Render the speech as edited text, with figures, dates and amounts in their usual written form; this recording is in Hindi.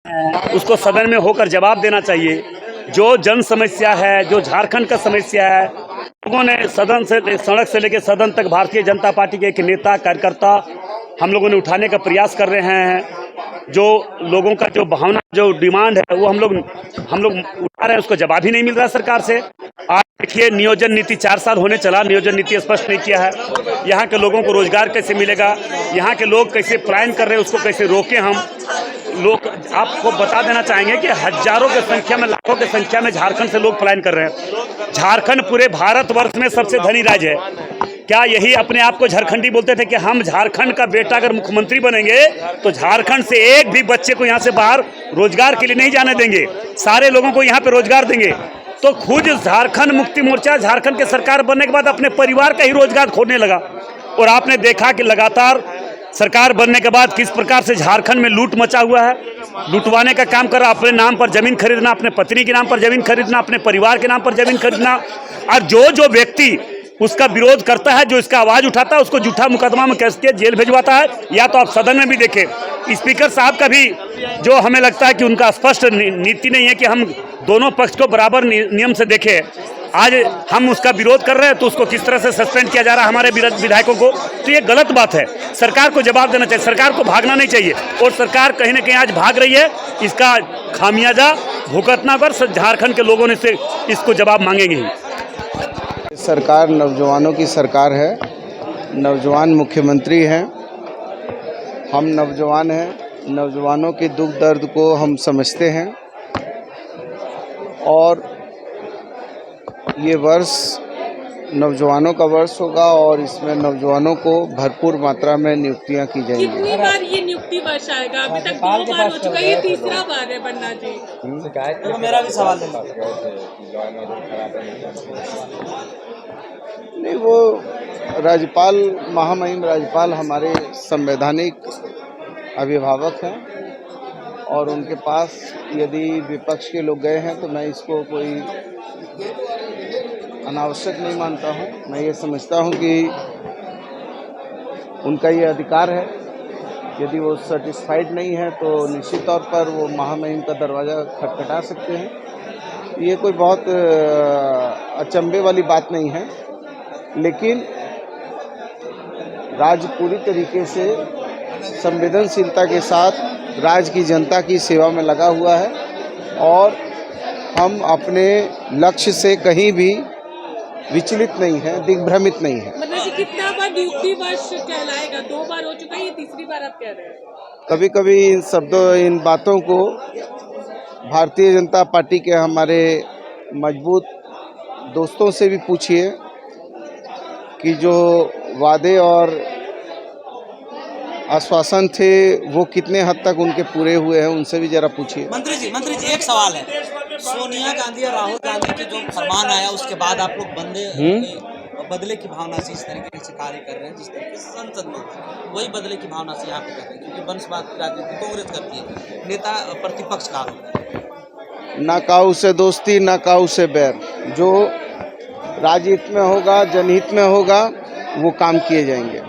उसको सदन में होकर जवाब देना चाहिए। जो जन समस्या है, जो झारखंड का समस्या है, लोगों ने सदन से, सड़क से लेकर सदन तक भारतीय जनता पार्टी के एक नेता कार्यकर्ता हम लोगों ने उठाने का प्रयास कर रहे हैं। जो लोगों का जो भावना, जो डिमांड है, वो हम लोग उठा रहे हैं, उसको जवाब ही नहीं मिल रहा है सरकार से। आज देखिए, नियोजन नीति 4 साल होने चला, नियोजन नीति स्पष्ट नहीं किया है। यहाँ के लोगों को रोजगार कैसे मिलेगा, यहाँ के लोग कैसे पलायन कर रहे हैं, उसको कैसे रोकें हम लोग। आपको बता देना चाहेंगे कि हजारों की संख्या में, लाखों की संख्या में झारखंड से लोग पलायन कर रहे हैं। झारखंड पूरे भारतवर्ष में सबसे धनी राज्य है। क्या यही अपने आप को झारखंडी बोलते थे कि हम झारखंड का बेटा अगर मुख्यमंत्री बनेंगे तो झारखंड से एक भी बच्चे को यहाँ से बाहर रोजगार के लिए नहीं जाने देंगे, सारे लोगों को यहाँ पे रोजगार देंगे। तो खुद झारखंड मुक्ति मोर्चा झारखंड के सरकार बनने के बाद अपने परिवार का ही रोजगार खोने लगा। और आपने देखा कि लगातार सरकार बनने के बाद किस प्रकार से झारखंड में लूट मचा हुआ है, लुटवाने का काम कर रहा। अपने नाम पर जमीन खरीदना, अपने पत्नी के नाम पर जमीन खरीदना, अपने परिवार के नाम पर जमीन खरीदना। और जो व्यक्ति उसका विरोध करता है, जो इसका आवाज उठाता है, उसको झूठा मुकदमा में कैसे जेल भिजवाता है। या तो आप सदन में भी देखें, स्पीकर साहब का भी जो हमें लगता है कि उनका स्पष्ट नीति नहीं है कि हम दोनों पक्ष को बराबर नियम से देखें। आज हम उसका विरोध कर रहे हैं तो उसको किस तरह से सस्पेंड किया जा रहा है हमारे विधायकों को, तो ये गलत बात है। सरकार को जवाब देना चाहिए, सरकार को भागना नहीं चाहिए। और सरकार कहीं ना कहीं आज भाग रही है, इसका खामियाजा भुगतना पर झारखंड के लोगों ने से इसको जवाब मांगेंगे ही। सरकार नौजवानों की सरकार है, नौजवान मुख्यमंत्री हैं। हम नौजवान हैं, नौजवानों के दुख दर्द को हम समझते हैं। और ये वर्ष नौजवानों का वर्ष होगा और इसमें नौजवानों को भरपूर मात्रा में नियुक्तियां की जाएंगी। कितनी बार ये नियुक्ति वर्ष आएगा? अभी तक 2 बार हो चुका है, ये तीसरा बार है बन्ना जी। तो मेरा भी सवाल है। नहीं, वो राज्यपाल, महामहिम राज्यपाल हमारे संवैधानिक अभिभावक हैं और उनके पास यदि विपक्ष के लोग गए हैं तो मैं इसको कोई अनावश्यक नहीं मानता हूं। मैं ये समझता हूं कि उनका ये अधिकार है। यदि वो सेटिस्फाइड नहीं है तो निश्चित तौर पर वो महामहिम का दरवाज़ा खटखटा सकते हैं। ये कोई बहुत अचंभे वाली बात नहीं है, लेकिन राज्य पूरी तरीके से संवेदनशीलता के साथ राज्य की जनता की सेवा में लगा हुआ है और हम अपने लक्ष्य से कहीं भी विचलित नहीं है, दिग्भ्रमित नहीं है। मतलब कितना बार नियुक्ति वर्ष कहलाएगा? 2 बार हो चुका है, ये तीसरी बार आप कह रहे हैं। कभी कभी इन शब्दों, इन बातों को भारतीय जनता पार्टी के हमारे मजबूत दोस्तों से भी पूछिए कि जो वादे और आश्वासन थे वो कितने हद तक उनके पूरे हुए हैं, उनसे भी जरा पूछिए। मंत्री जी एक सवाल है। सोनिया गांधी और राहुल गांधी के जो फरमान आया उसके बाद आप लोग बदले की भावना से इस तरीके से कार्य कर रहे हैं, जिस तरीके से संसद में वही बदले की भावना से यहाँ पे कर रहे हैं, क्योंकि वंशवाद की राजनीति कांग्रेस करती है, नेता प्रतिपक्ष का आरोप। ना काऊ से दोस्ती, ना काऊ से बैर। जो राज्य हित में होगा, जनहित में होगा, वो काम किए जाएंगे।